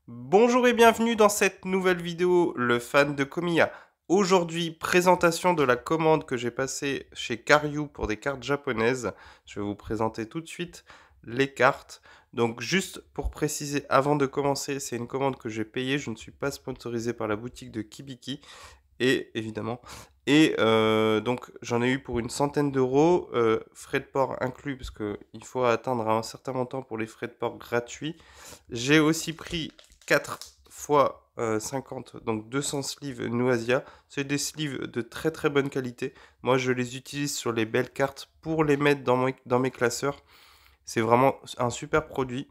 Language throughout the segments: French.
Bonjour et bienvenue dans cette nouvelle vidéo, le fan de Komiya. Aujourd'hui, présentation de la commande que j'ai passée chez Karyu pour des cartes japonaises. Je vais vous présenter tout de suite les cartes. Donc juste pour préciser, avant de commencer, c'est une commande que j'ai payée. Je ne suis pas sponsorisé par la boutique de Kibiki. Et évidemment. Donc j'en ai eu pour une centaine d'euros, frais de port inclus, parce qu'il faut atteindre un certain montant pour les frais de port gratuits. J'ai aussi pris 4 fois 50, donc 200 sleeves Nuasia. C'est des sleeves de très très bonne qualité. Moi je les utilise sur les belles cartes pour les mettre dans mes classeurs. C'est vraiment un super produit.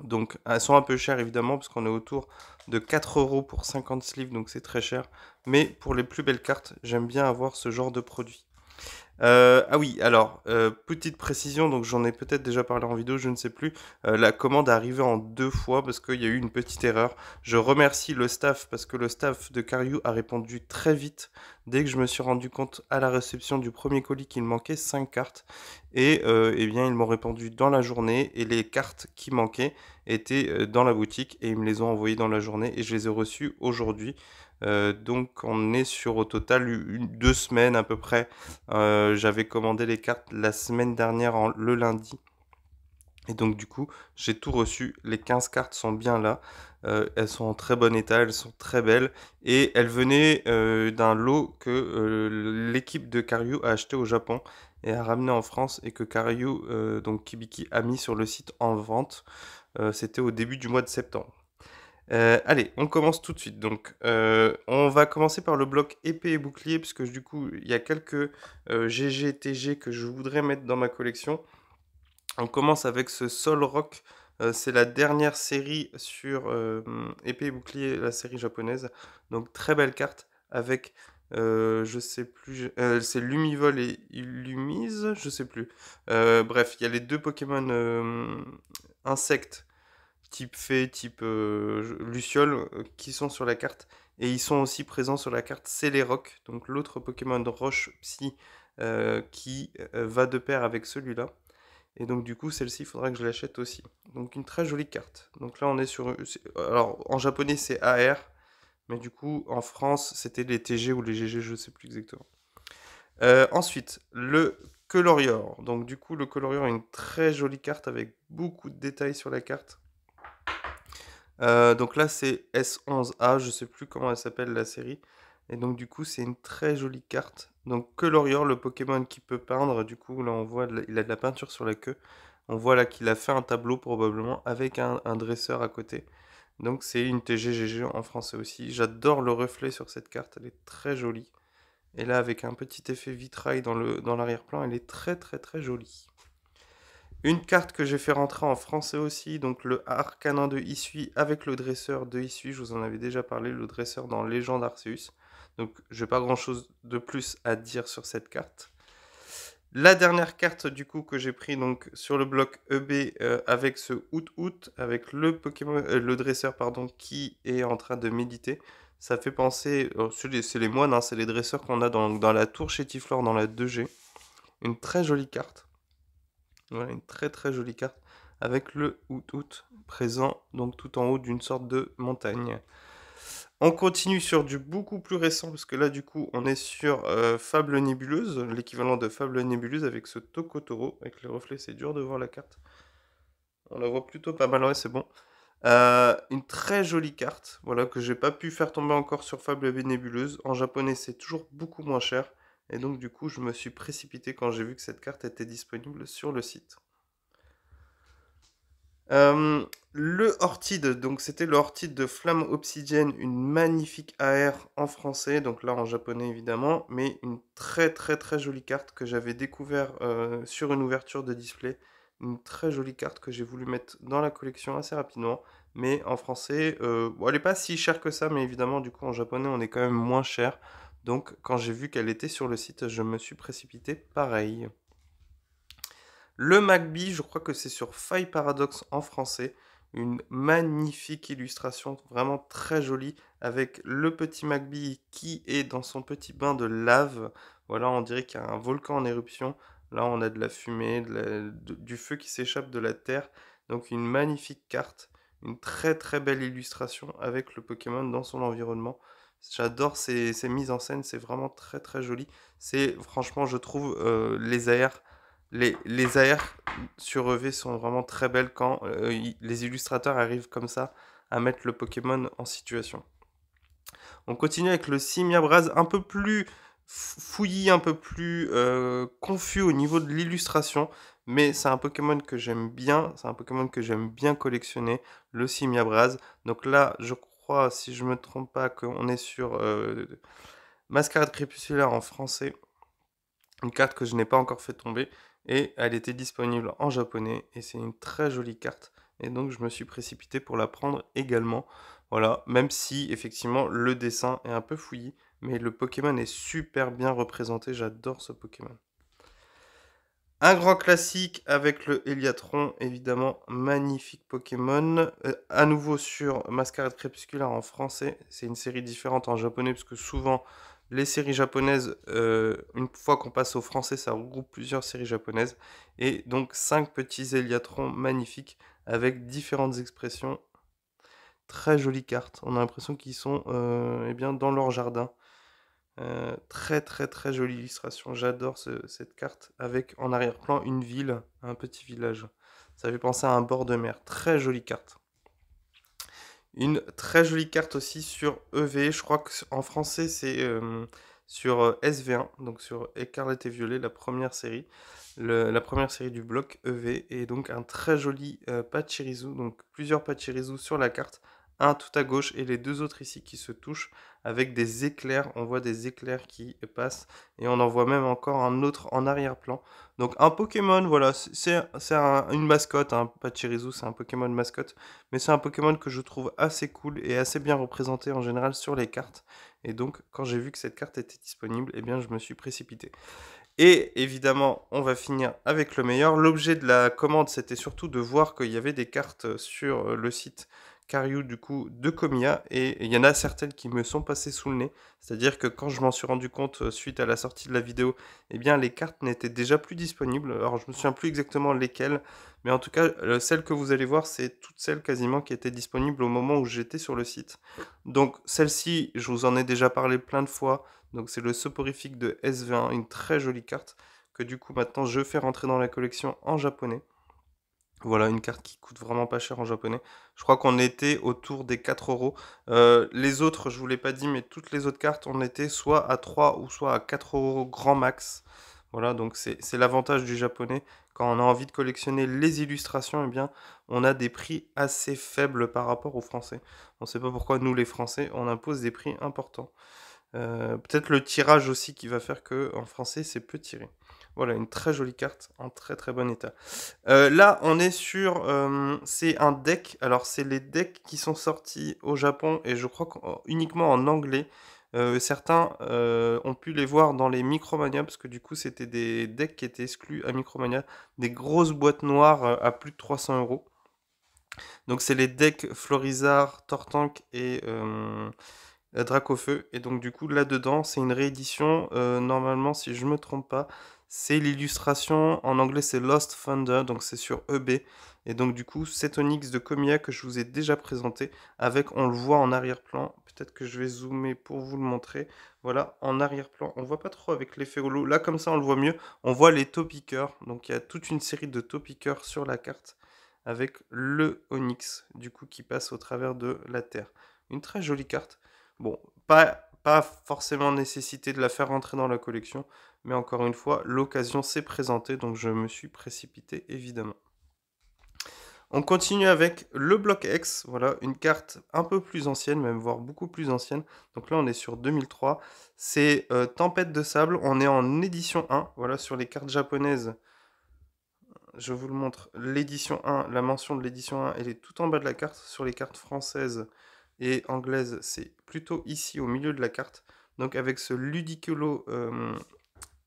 Donc elles sont un peu chères évidemment parce qu'on est autour de 4 euros pour 50 sleeves, donc c'est très cher. Mais pour les plus belles cartes, j'aime bien avoir ce genre de produit. Ah oui, alors, petite précision, donc j'en ai peut-être déjà parlé en vidéo, je ne sais plus. La commande est arrivée en 2 fois parce qu'il y a eu une petite erreur. Je remercie le staff parce que le staff de Karyu a répondu très vite dès que je me suis rendu compte à la réception du premier colis qu'il manquait 5 cartes. Eh bien, ils m'ont répondu dans la journée et les cartes qui manquaient étaient dans la boutique et ils me les ont envoyées dans la journée et je les ai reçues aujourd'hui. Donc on est sur au total 2 semaines à peu près. J'avais commandé les cartes la semaine dernière le lundi. Et donc du coup, j'ai tout reçu. Les 15 cartes sont bien là. Elles sont en très bon état, elles sont très belles. Et elles venaient d'un lot que l'équipe de Karyu a acheté au Japon et a ramené en France et que Karyu, donc Kibiki, a mis sur le site en vente. C'était au début du mois de septembre. Allez, on commence tout de suite. Donc, on va commencer par le bloc épée et bouclier, puisque du coup, il y a quelques GG, TG que je voudrais mettre dans ma collection. On commence avec ce Sol Rock. C'est la dernière série sur épée et bouclier, la série japonaise. Donc, très belle carte avec, je sais plus, c'est Lumivol et Illumise, je sais plus. Bref, il y a les deux Pokémon insectes type fée, type luciole, qui sont sur la carte. Et ils sont aussi présents sur la carte Celeroc, donc l'autre Pokémon de roche psy qui va de pair avec celui-là. Et donc du coup, celle-ci, il faudra que je l'achète aussi. Donc une très jolie carte. Donc là, on est sur... Alors, en japonais, c'est AR, mais du coup, en France, c'était les TG ou les GG, je sais plus exactement. Ensuite, le Colorior. Donc du coup, le Colorior est une très jolie carte avec beaucoup de détails sur la carte. Donc là, c'est S11A, je sais plus comment elle s'appelle la série. Et donc du coup, c'est une très jolie carte. Donc Colorior, le Pokémon qui peut peindre, du coup, là on voit, il a de la peinture sur la queue. On voit là qu'il a fait un tableau probablement avec un dresseur à côté. Donc c'est une TGGG en français aussi. J'adore le reflet sur cette carte, elle est très jolie. Et là, avec un petit effet vitrail dans l'arrière-plan, elle est très très très jolie. Une carte que j'ai fait rentrer en français aussi, donc le Arcanin de Issui avec le dresseur de Issui, je vous en avais déjà parlé, le dresseur dans Légende Arceus. Donc j'ai pas grand chose de plus à dire sur cette carte. La dernière carte du coup que j'ai pris donc sur le bloc EB avec ce Out avec le Pokémon, le dresseur pardon, qui est en train de méditer. Ça fait penser, c'est les moines, hein, c'est les dresseurs qu'on a dans la tour chez Tiflor dans la 2G. Une très jolie carte. Voilà, une très très jolie carte avec le Out présent donc tout en haut d'une sorte de montagne. On continue sur du beaucoup plus récent parce que là du coup on est sur Fable Nébuleuse, l'équivalent de Fable Nébuleuse avec ce Tokotoro. Avec les reflets c'est dur de voir la carte. On la voit plutôt pas mal, ouais c'est bon. Une très jolie carte, voilà, que j'ai pas pu faire tomber encore sur Fable Nébuleuse. En japonais c'est toujours beaucoup moins cher. Et donc du coup je me suis précipité quand j'ai vu que cette carte était disponible sur le site. Le Ortide, donc c'était le Ortide de Flamme Obsidienne, une magnifique AR en français, donc là en japonais évidemment, mais une très très très jolie carte que j'avais découvert sur une ouverture de display. Une très jolie carte que j'ai voulu mettre dans la collection assez rapidement, mais en français, bon, elle n'est pas si chère que ça, mais évidemment du coup en japonais on est quand même moins cher. Donc quand j'ai vu qu'elle était sur le site, je me suis précipité pareil. Le Magby, je crois que c'est sur Faille Paradox en français. Une magnifique illustration, vraiment très jolie, avec le petit Magby qui est dans son petit bain de lave. Voilà, on dirait qu'il y a un volcan en éruption. Là, on a de la fumée, du feu qui s'échappe de la terre. Donc une magnifique carte, Une très très belle illustration avec le Pokémon dans son environnement. J'adore ces mises en scène, c'est vraiment très très joli. C'est franchement, je trouve, les AR sur EV sont vraiment très belles quand les illustrateurs arrivent comme ça à mettre le Pokémon en situation. On continue avec le Simiabraz, un peu plus fouillis, un peu plus confus au niveau de l'illustration, mais c'est un Pokémon que j'aime bien, c'est un Pokémon que j'aime bien collectionner, le Simiabraz. Donc là, je crois, si je me trompe pas, qu'on est sur Mascarade Crépusculaire en français, une carte que je n'ai pas encore fait tomber, et elle était disponible en japonais, et c'est une très jolie carte, et donc je me suis précipité pour la prendre également. Voilà, même si effectivement le dessin est un peu fouillis, mais le Pokémon est super bien représenté, j'adore ce Pokémon. Un grand classique avec le Eliatron, évidemment, magnifique Pokémon. À nouveau sur Mascarade Crépusculaire en français, c'est une série différente en japonais, parce que souvent les séries japonaises, une fois qu'on passe au français, ça regroupe plusieurs séries japonaises. Et donc 5 petits Eliatrons magnifiques avec différentes expressions. Très jolies cartes, on a l'impression qu'ils sont eh bien, dans leur jardin. Très très très jolie illustration, j'adore cette carte avec en arrière-plan une ville, un petit village. Ça fait penser à un bord de mer, très jolie carte. Une très jolie carte aussi sur EV, je crois qu'en français c'est sur SV1, donc sur Écarlate et Violet, la première série. La première série du bloc EV, et donc un très joli Pachirisu, donc plusieurs Pachirisu sur la carte, un tout à gauche et les deux autres ici qui se touchent avec des éclairs, on voit des éclairs qui passent, et on en voit même encore un autre en arrière-plan. Donc un Pokémon, voilà, c'est une mascotte, un Pachirisu c'est un Pokémon mascotte, mais c'est un Pokémon que je trouve assez cool et assez bien représenté en général sur les cartes, et donc quand j'ai vu que cette carte était disponible, eh bien je me suis précipité. Et évidemment, on va finir avec le meilleur. L'objet de la commande, c'était surtout de voir qu'il y avait des cartes sur le site Cariou du coup de Comiya, et il y en a certaines qui me sont passées sous le nez. C'est-à-dire que quand je m'en suis rendu compte suite à la sortie de la vidéo, eh bien les cartes n'étaient déjà plus disponibles. Alors je me souviens plus exactement lesquelles, mais en tout cas, celles que vous allez voir, c'est toutes celles quasiment qui étaient disponibles au moment où j'étais sur le site. Donc celle-ci, je vous en ai déjà parlé plein de fois. Donc c'est le soporifique de SV1, une très jolie carte que du coup maintenant je fais rentrer dans la collection en japonais. Voilà, une carte qui coûte vraiment pas cher en japonais. Je crois qu'on était autour des 4 euros. Les autres, je vous l'ai pas dit, mais toutes les autres cartes, on était soit à 3 ou soit à 4 euros grand max. Voilà, donc c'est l'avantage du japonais. Quand on a envie de collectionner les illustrations, eh bien, on a des prix assez faibles par rapport aux français. On ne sait pas pourquoi nous, les français, on impose des prix importants. Peut-être le tirage aussi qui va faire que en français c'est peu tiré. Voilà, une très jolie carte en très très bon état. Là, on est sur, c'est un deck. Alors, c'est les decks qui sont sortis au Japon, et je crois uniquement en anglais. Certains ont pu les voir dans les Micromania, parce que du coup, c'était des decks qui étaient exclus à Micromania, des grosses boîtes noires à plus de 300 euros. Donc, c'est les decks Florizard, Tortank et Dracofeu. Et donc du coup là-dedans c'est une réédition, normalement si je me trompe pas, c'est l'illustration, en anglais c'est Lost Thunder, donc c'est sur EB. Et donc du coup cet Onix de Comiya que je vous ai déjà présenté, avec, on le voit en arrière-plan, peut-être que je vais zoomer pour vous le montrer, voilà, en arrière-plan, on voit pas trop avec l'effet holo, là comme ça on le voit mieux, on voit les Topiqueurs, donc il y a toute une série de Topiqueurs sur la carte, avec le Onix, du coup qui passe au travers de la Terre. Une très jolie carte. Bon, pas forcément nécessité de la faire rentrer dans la collection, mais encore une fois, l'occasion s'est présentée, donc je me suis précipité évidemment. On continue avec le bloc X, voilà, une carte un peu plus ancienne, même voire beaucoup plus ancienne. Donc là, on est sur 2003. C'est Tempête de Sable, on est en édition 1, voilà, sur les cartes japonaises. Je vous le montre, l'édition 1, la mention de l'édition 1, elle est tout en bas de la carte. Sur les cartes françaises et anglaises, c'est plutôt ici au milieu de la carte. Donc avec ce Ludicolo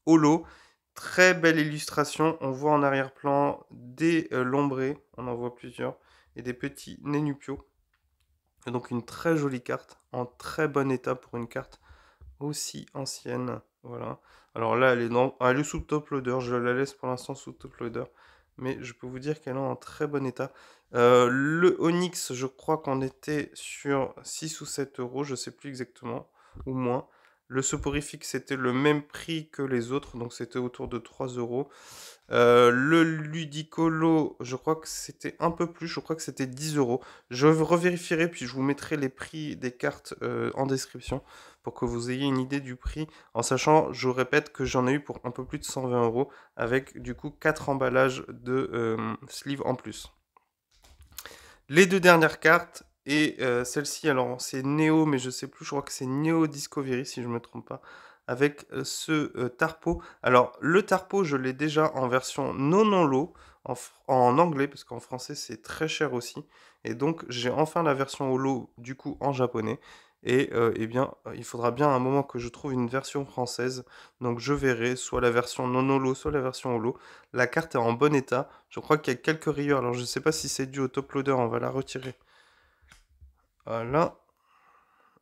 holo, très belle illustration. On voit en arrière-plan des lombrés, on en voit plusieurs, et des petits Nénupios. Et donc une très jolie carte, en très bon état pour une carte aussi ancienne. Voilà. Alors là, elle est sous top loader. Je la laisse pour l'instant sous top loader. Mais je peux vous dire qu'elle est en très bon état. Le Onyx, je crois qu'on était sur 6 ou 7 euros, je sais plus exactement, ou moins. Le soporifique, c'était le même prix que les autres, donc c'était autour de 3 euros. Le Ludicolo, je crois que c'était un peu plus, je crois que c'était 10 euros. Je revérifierai, puis je vous mettrai les prix des cartes en description pour que vous ayez une idée du prix, en sachant, je répète, que j'en ai eu pour un peu plus de 120 euros, avec du coup 4 emballages de sleeves en plus. Les deux dernières cartes, et celle-ci, alors c'est Neo, mais je sais plus, je crois que c'est Neo Discovery, si je me trompe pas, avec ce Tarpo. Alors, le Tarpo, je l'ai déjà en version non holo, en anglais, parce qu'en français, c'est très cher aussi. Et donc, j'ai enfin la version holo, du coup, en japonais. Et eh bien, il faudra bien un moment que je trouve une version française. Donc, je verrai soit la version non holo, soit la version holo. La carte est en bon état. Je crois qu'il y a quelques rayures. Alors, je ne sais pas si c'est dû au top loader. On va la retirer. Voilà.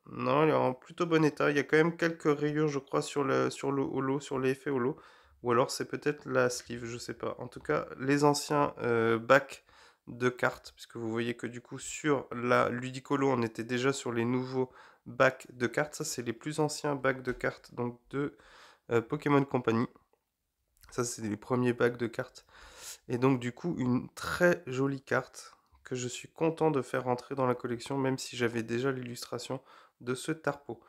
Non, elle est en plutôt bon état. Il y a quand même quelques rayures, je crois, sur le holo, sur l'effet holo. Ou alors, c'est peut-être la sleeve, je sais pas. En tout cas, les anciens bacs de cartes, puisque vous voyez que du coup, sur la Ludicolo, on était déjà sur les nouveaux bacs de cartes. Ça, c'est les plus anciens bacs de cartes donc de Pokémon Company. Ça, c'est les premiers bacs de cartes. Et donc, du coup, une très jolie carte que je suis content de faire rentrer dans la collection, même si j'avais déjà l'illustration de ce Tarpo.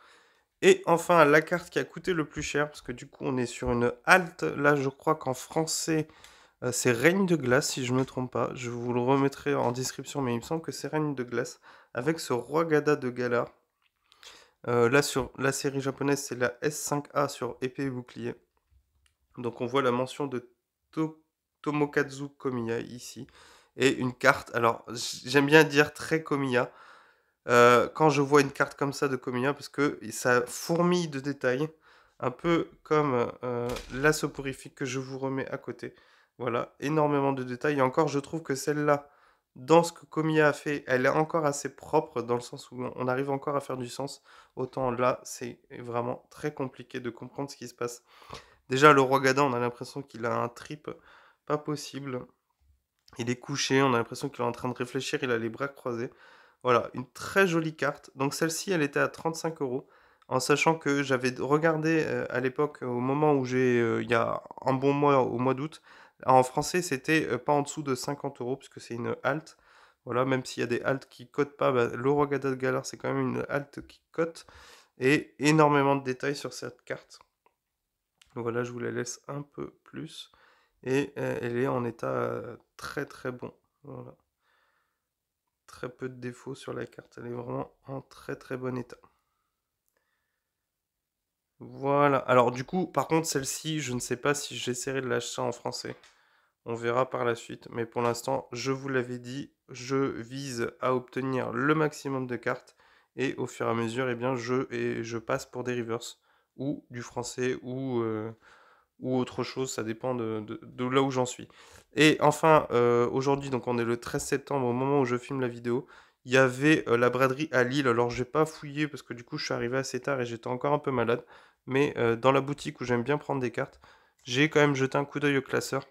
Et enfin, la carte qui a coûté le plus cher, parce que du coup, on est sur une halte. Là, je crois qu'en français, c'est Règne de glace, si je ne me trompe pas. Je vous le remettrai en description, mais il me semble que c'est Règne de glace, avec ce Roi Gada de Galar. Là, sur la série japonaise, c'est la S5A sur épée et bouclier. Donc on voit la mention de Tomokazu Komiya ici. Et une carte, alors j'aime bien dire très Komiya, quand je vois une carte comme ça de Komiya, parce que ça fourmille de détails, un peu comme la soporifique que je vous remets à côté. Voilà, énormément de détails. Et encore, je trouve que celle-là, dans ce que Komiya a fait, elle est encore assez propre, dans le sens où on arrive encore à faire du sens. Autant là, c'est vraiment très compliqué de comprendre ce qui se passe. Déjà, le roi Gada, on a l'impression qu'il a un trip pas possible. Il est couché, on a l'impression qu'il est en train de réfléchir, il a les bras croisés. Voilà, une très jolie carte. Donc celle-ci, elle était à 35 euros. En sachant que j'avais regardé à l'époque, au moment où il y a un bon mois, au mois d'août, en français, c'était pas en dessous de 50 euros, puisque c'est une halte. Voilà, même s'il y a des haltes qui cotent pas, bah, le roi Gada de Galar, c'est quand même une halte qui cote. Et énormément de détails sur cette carte. Donc voilà, je vous la laisse un peu plus. Et elle est en état très très bon. Voilà. Très peu de défauts sur la carte. Elle est vraiment en très très bon état. Voilà. Alors du coup, par contre, celle-ci, je ne sais pas si j'essaierai de l'acheter en français. On verra par la suite. Mais pour l'instant, je vous l'avais dit, je vise à obtenir le maximum de cartes. Et au fur et à mesure, eh bien, je passe pour des reverse. Ou du français, ou autre chose, ça dépend de là où j'en suis. Et enfin, aujourd'hui, donc on est le 13 septembre, au moment où je filme la vidéo, il y avait la braderie à Lille. Alors j'ai pas fouillé parce que du coup je suis arrivé assez tard et j'étais encore un peu malade. Mais dans la boutique où j'aime bien prendre des cartes, j'ai quand même jeté un coup d'œil au classeur.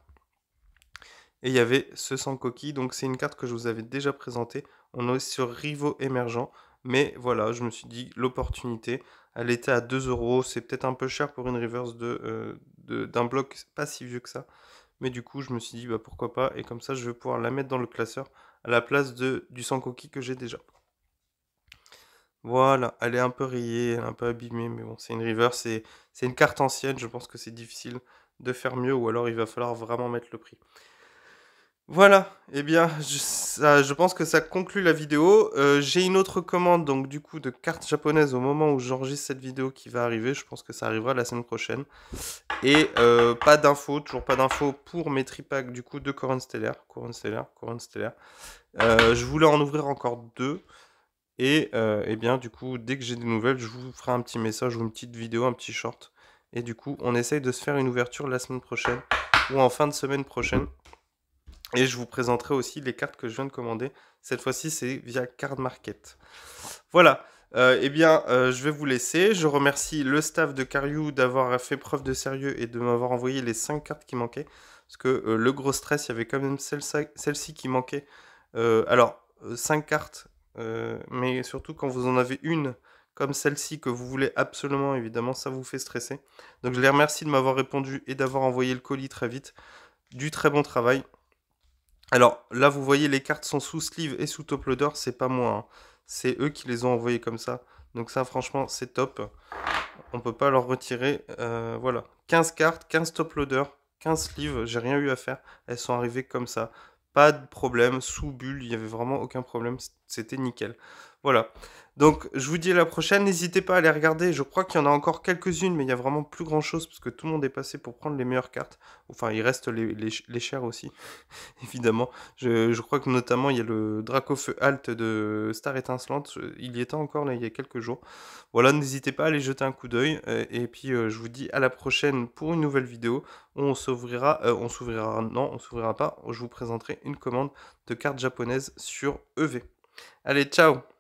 Et il y avait ce sans coquille, donc c'est une carte que je vous avais déjà présentée. On est sur Rivaux émergent, mais voilà, je me suis dit l'opportunité, elle était à 2 euros, c'est peut-être un peu cher pour une reverse d'un bloc pas si vieux que ça. Mais du coup, je me suis dit bah pourquoi pas, et comme ça je vais pouvoir la mettre dans le classeur à la place du sans coquille que j'ai déjà. Voilà, elle est un peu rayée, elle est un peu abîmée, mais bon, c'est une reverse, c'est une carte ancienne, je pense que c'est difficile de faire mieux, ou alors il va falloir vraiment mettre le prix. Voilà, eh bien, je pense que ça conclut la vidéo. J'ai une autre commande, donc du coup, de cartes japonaises au moment où j'enregistre cette vidéo qui va arriver. Je pense que ça arrivera la semaine prochaine. Et pas d'infos, toujours pas d'infos pour mes tripacks du coup de Couronne Stellaire. Couronne Stellaire, Couronne Stellaire. Je voulais en ouvrir encore deux. Et eh bien, du coup, dès que j'ai des nouvelles, je vous ferai un petit message ou une petite vidéo, un petit short. Et du coup, on essaye de se faire une ouverture la semaine prochaine ou en fin de semaine prochaine. Et je vous présenterai aussi les cartes que je viens de commander. Cette fois-ci, c'est via Card Market. Voilà. Eh bien, je vais vous laisser. Je remercie le staff de Cariou d'avoir fait preuve de sérieux et de m'avoir envoyé les 5 cartes qui manquaient. Parce que le gros stress, il y avait quand même celle-ci qui manquait Alors, 5 cartes, mais surtout quand vous en avez une comme celle-ci que vous voulez absolument, évidemment, ça vous fait stresser. Donc je les remercie de m'avoir répondu et d'avoir envoyé le colis très vite. Du très bon travail. Alors là, vous voyez, les cartes sont sous sleeve et sous top loader, c'est pas moi, hein. C'est eux qui les ont envoyées comme ça. Donc ça, franchement, c'est top. On peut pas leur retirer. Voilà. 15 cartes, 15 top loaders, 15 sleeves, j'ai rien eu à faire. Elles sont arrivées comme ça. Pas de problème, sous bulle, il n'y avait vraiment aucun problème. C'était nickel. Voilà. Donc, je vous dis à la prochaine. N'hésitez pas à aller regarder. Je crois qu'il y en a encore quelques-unes, mais il y a vraiment plus grand chose parce que tout le monde est passé pour prendre les meilleures cartes. Enfin, il reste les chères aussi, évidemment. Je crois que notamment, il y a le Dracofeu Alt de Star Étincelante. Il y était encore là il y a quelques jours. Voilà, n'hésitez pas à aller jeter un coup d'œil. Et puis, je vous dis à la prochaine pour une nouvelle vidéo où on s'ouvrira pas. Je vous présenterai une commande de cartes japonaises sur EV. Allez, ciao!